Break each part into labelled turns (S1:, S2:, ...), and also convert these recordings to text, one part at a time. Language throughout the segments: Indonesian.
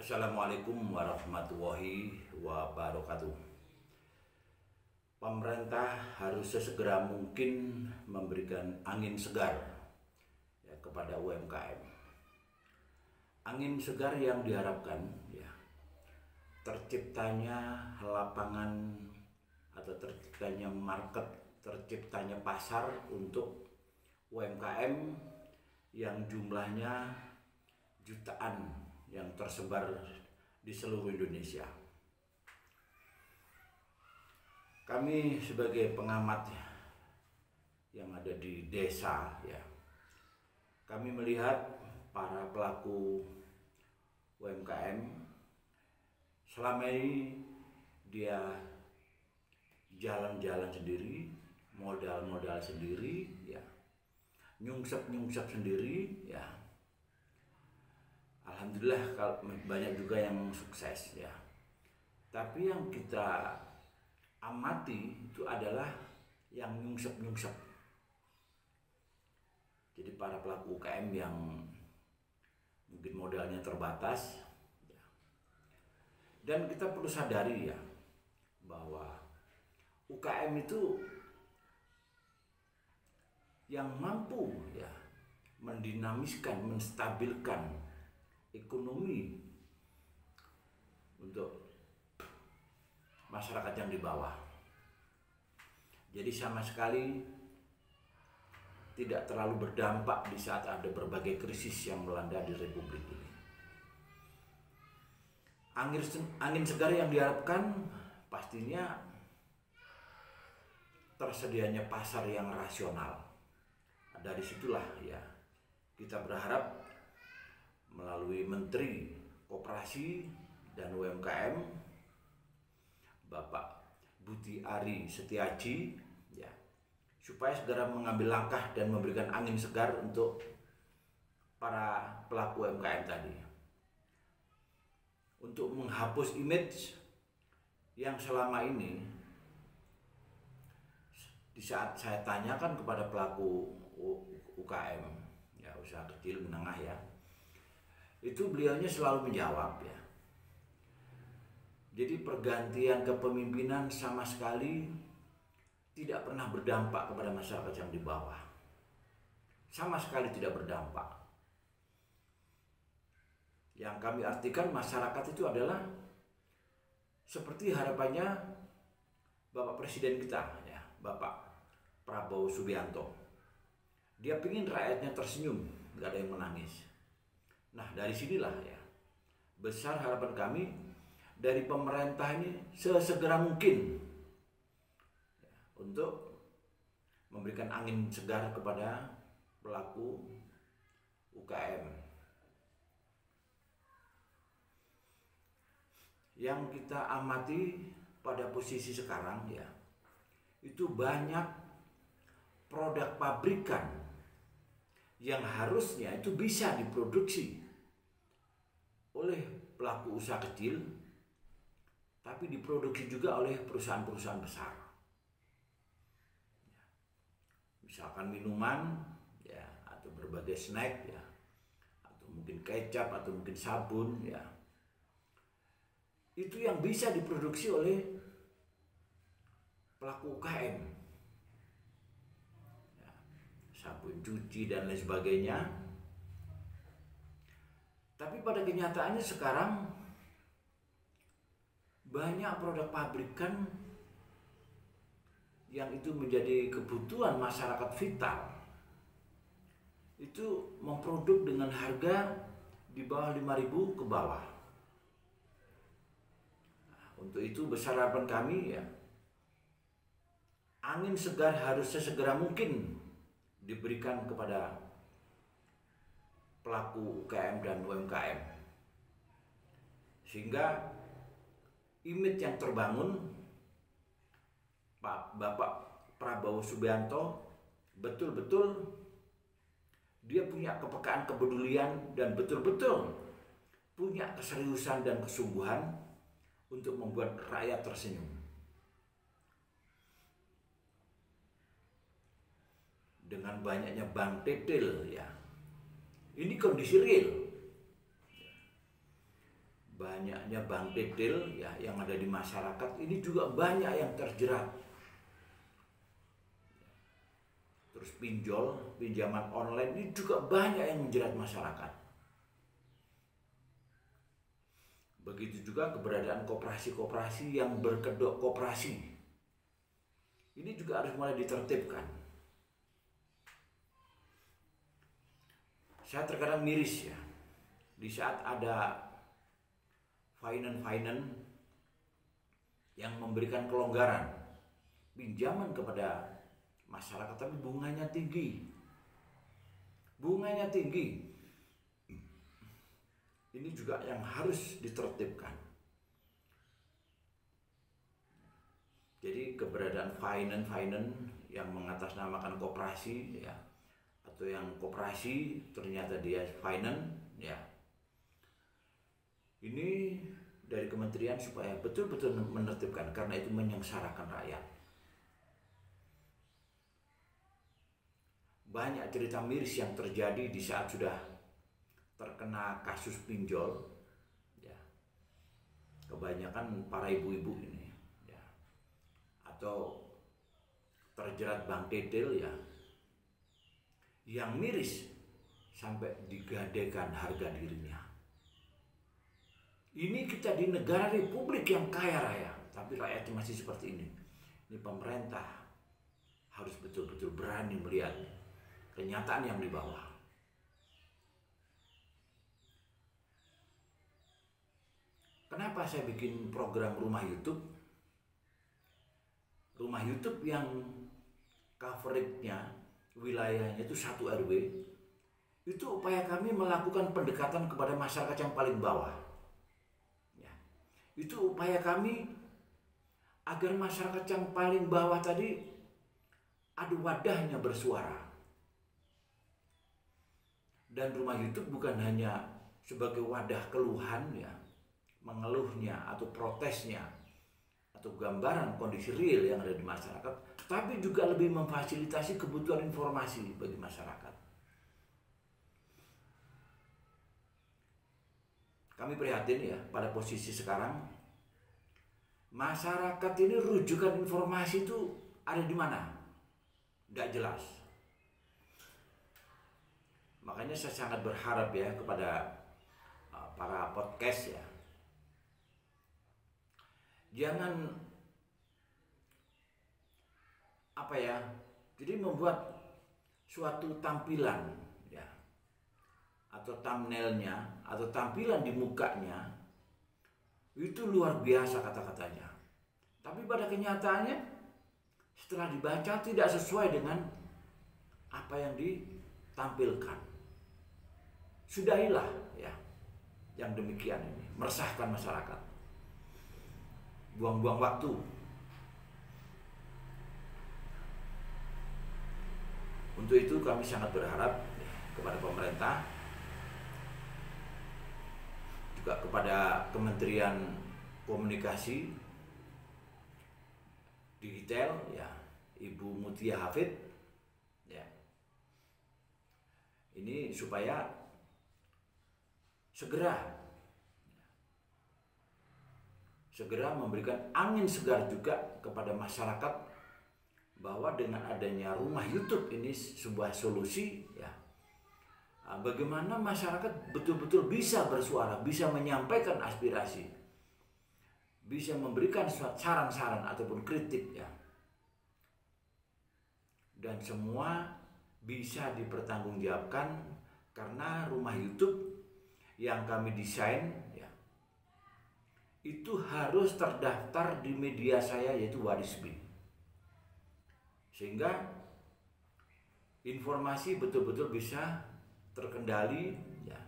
S1: Assalamualaikum warahmatullahi wabarakatuh. Pemerintah harus sesegera mungkin memberikan angin segar kepada UMKM. Angin segar yang diharapkan terciptanya lapangan atau terciptanya market, terciptanya pasar untuk UMKM yang jumlahnya jutaan yang tersebar di seluruh Indonesia. Kami sebagai pengamat yang ada di desa kami melihat para pelaku UMKM selama ini dia jalan-jalan sendiri, modal-modal sendiri, nyungsep-nyungsep sendiri, Alhamdulillah banyak juga yang sukses Tapi yang kita amati itu adalah yang nyungsep-nyungsep. Jadi para pelaku UKM yang mungkin modalnya terbatas dan kita perlu sadari bahwa UKM itu yang mampu mendinamiskan, menstabilkan ekonomi untuk masyarakat yang di bawah. Jadi sama sekali tidak terlalu berdampak di saat ada berbagai krisis yang melanda di Republik ini. Angin segar yang diharapkan pastinya tersedianya pasar yang rasional. Dari situlah kita berharap melalui Menteri Koperasi dan UMKM Bapak Budi Ari Setiaji supaya segera mengambil langkah dan memberikan angin segar untuk para pelaku UMKM tadi untuk menghapus image yang selama ini di saat saya tanyakan kepada pelaku UKM usaha kecil menengah itu beliaunya selalu menjawab Jadi pergantian kepemimpinan sama sekali tidak pernah berdampak kepada masyarakat yang di bawah. Sama sekali tidak berdampak. Yang kami artikan masyarakat itu adalah seperti harapannya Bapak Presiden kita Bapak Prabowo Subianto. Dia ingin rakyatnya tersenyum, nggak ada yang menangis. Nah dari sinilah besar harapan kami dari pemerintah ini sesegera mungkin untuk memberikan angin segar kepada pelaku UKM. Yang kita amati pada posisi sekarang itu banyak produk pabrikan yang harusnya itu bisa diproduksi oleh pelaku usaha kecil tapi diproduksi juga oleh perusahaan-perusahaan besar. Misalkan minuman atau berbagai snack atau mungkin kecap atau mungkin sabun itu yang bisa diproduksi oleh pelaku UKM. Sabun cuci dan lain sebagainya. Tapi pada kenyataannya sekarang banyak produk pabrikan yang itu menjadi kebutuhan masyarakat vital itu memproduk dengan harga di bawah 5.000 ke bawah. Untuk itu besar harapan kami angin segar harus sesegera mungkin diberikan kepada pelaku UKM dan UMKM sehingga image yang terbangun Bapak Prabowo Subianto betul-betul dia punya kepekaan, kepedulian dan betul-betul punya keseriusan dan kesungguhan untuk membuat rakyat tersenyum. Dengan banyaknya bank tetel ini kondisi real. banyaknya bank detail ya yang ada di masyarakat ini juga banyak yang terjerat. Terus pinjaman online ini juga banyak yang menjerat masyarakat. Begitu juga keberadaan koperasi-koperasi yang berkedok koperasi. Ini juga harus mulai ditertibkan. Saya terkadang miris ya, di saat ada finance yang memberikan kelonggaran pinjaman kepada masyarakat, tapi bunganya tinggi. Bunganya tinggi. Ini juga yang harus ditertibkan. Jadi keberadaan finance yang mengatasnamakan koperasi ya, atau yang koperasi ternyata dia finance ya. Ini dari kementerian supaya betul-betul menertibkan, karena itu menyengsarakan rakyat. Banyak cerita miris yang terjadi di saat sudah terkena kasus pinjol ya. Kebanyakan para ibu-ibu ini ya, atau terjerat bank detail ya, yang miris sampai digadaikan harga dirinya. Ini kita di negara republik yang kaya raya, tapi rakyatnya masih seperti ini. Ini pemerintah harus betul-betul berani melihat kenyataan yang di bawah. Kenapa saya bikin program rumah YouTube? Rumah YouTube yang coveragenya, wilayahnya itu 1 RW. Itu upaya kami melakukan pendekatan kepada masyarakat yang paling bawah. Ya. Itu upaya kami agar masyarakat yang paling bawah tadi ada wadahnya bersuara. Dan rumah YouTube bukan hanya sebagai wadah keluhan ya, mengeluhnya atau protesnya atau gambaran kondisi real yang ada di masyarakat, tapi juga lebih memfasilitasi kebutuhan informasi bagi masyarakat. Kami prihatin ya pada posisi sekarang masyarakat ini rujukan informasi itu ada di mana? Tidak jelas. Makanya saya sangat berharap ya kepada para podcast ya, jangan jadi membuat suatu tampilan ya, atau thumbnailnya atau tampilan di mukanya itu luar biasa kata-katanya, tapi pada kenyataannya setelah dibaca tidak sesuai dengan apa yang ditampilkan. Sudahilah ya yang demikian ini, meresahkan masyarakat, buang-buang waktu. Untuk itu kami sangat berharap kepada pemerintah, juga kepada Kementerian Komunikasi Digital ya, Ibu Mutia Hafid ya, ini supaya segera memberikan angin segar juga kepada masyarakat, bahwa dengan adanya rumah YouTube ini sebuah solusi ya, bagaimana masyarakat betul-betul bisa bersuara, bisa menyampaikan aspirasi, bisa memberikan saran-saran ataupun kritik ya, dan semua bisa dipertanggungjawabkan, karena rumah YouTube yang kami desain ya, itu harus terdaftar di media saya yaitu Warisbi, sehingga informasi betul-betul bisa terkendali ya,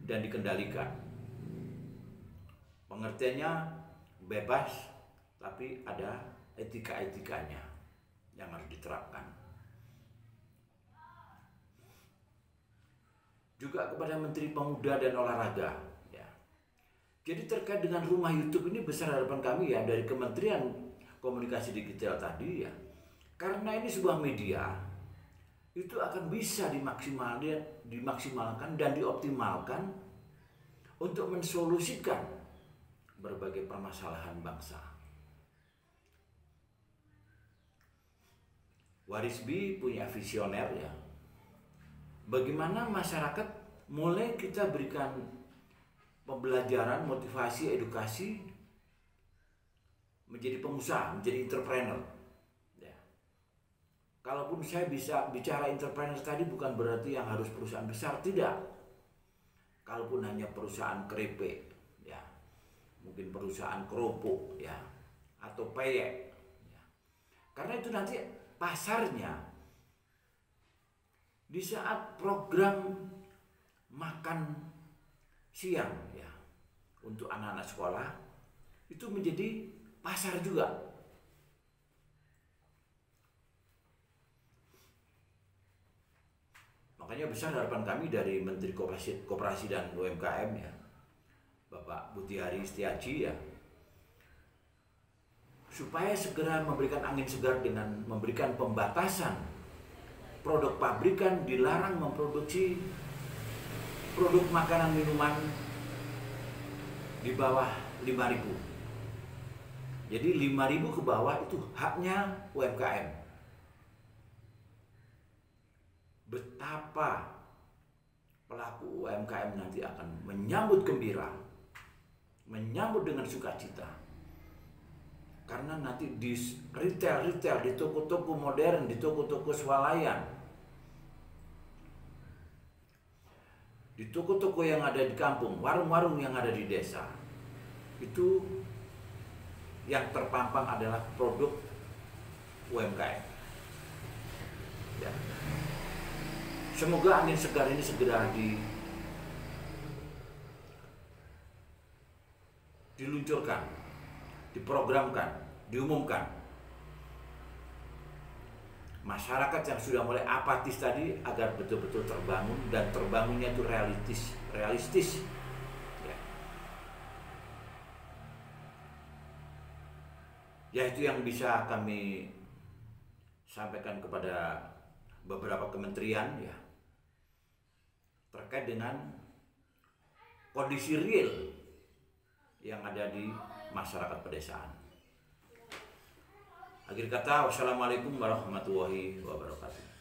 S1: dan dikendalikan. Pengertiannya bebas, tapi ada etika-etikanya yang harus diterapkan. Juga kepada Menteri Pemuda dan Olahraga ya. Jadi terkait dengan rumah YouTube ini besar harapan kami ya dari Kementerian Komunikasi Digital tadi ya, karena ini sebuah media, itu akan bisa dimaksimalkan dan dioptimalkan untuk mensolusikan berbagai permasalahan bangsa. Warisbi punya visioner ya. Bagaimana masyarakat mulai kita berikan pembelajaran, motivasi, edukasi menjadi pengusaha, menjadi entrepreneur. Ya. Kalaupun saya bisa bicara entrepreneur tadi bukan berarti yang harus perusahaan besar, tidak. Kalaupun hanya perusahaan keripik, ya, mungkin perusahaan kerupuk, ya, atau peyek, ya. Karena itu nanti pasarnya di saat program makan siang, ya, untuk anak-anak sekolah itu menjadi pasar juga. Makanya besar harapan kami dari Menteri Koperasi dan UMKM ya, Bapak Butiari Setiaji ya, supaya segera memberikan angin segar dengan memberikan pembatasan produk pabrikan, dilarang memproduksi produk makanan minuman di bawah 5.000. Jadi 5.000 ke bawah itu haknya UMKM. Betapa pelaku UMKM nanti akan menyambut gembira, menyambut dengan sukacita. Karena nanti di retail, di toko-toko modern, di toko-toko swalayan, di toko-toko yang ada di kampung, warung-warung yang ada di desa, itu yang terpampang adalah produk UMKM. Ya. Semoga angin segar ini segera diluncurkan, diprogramkan, diumumkan. Masyarakat yang sudah mulai apatis tadi agar betul-betul terbangun, dan terbangunnya itu realistis. Ya, itu yang bisa kami sampaikan kepada beberapa kementerian ya, terkait dengan kondisi real yang ada di masyarakat pedesaan. Akhir kata, wassalamualaikum warahmatullahi wabarakatuh.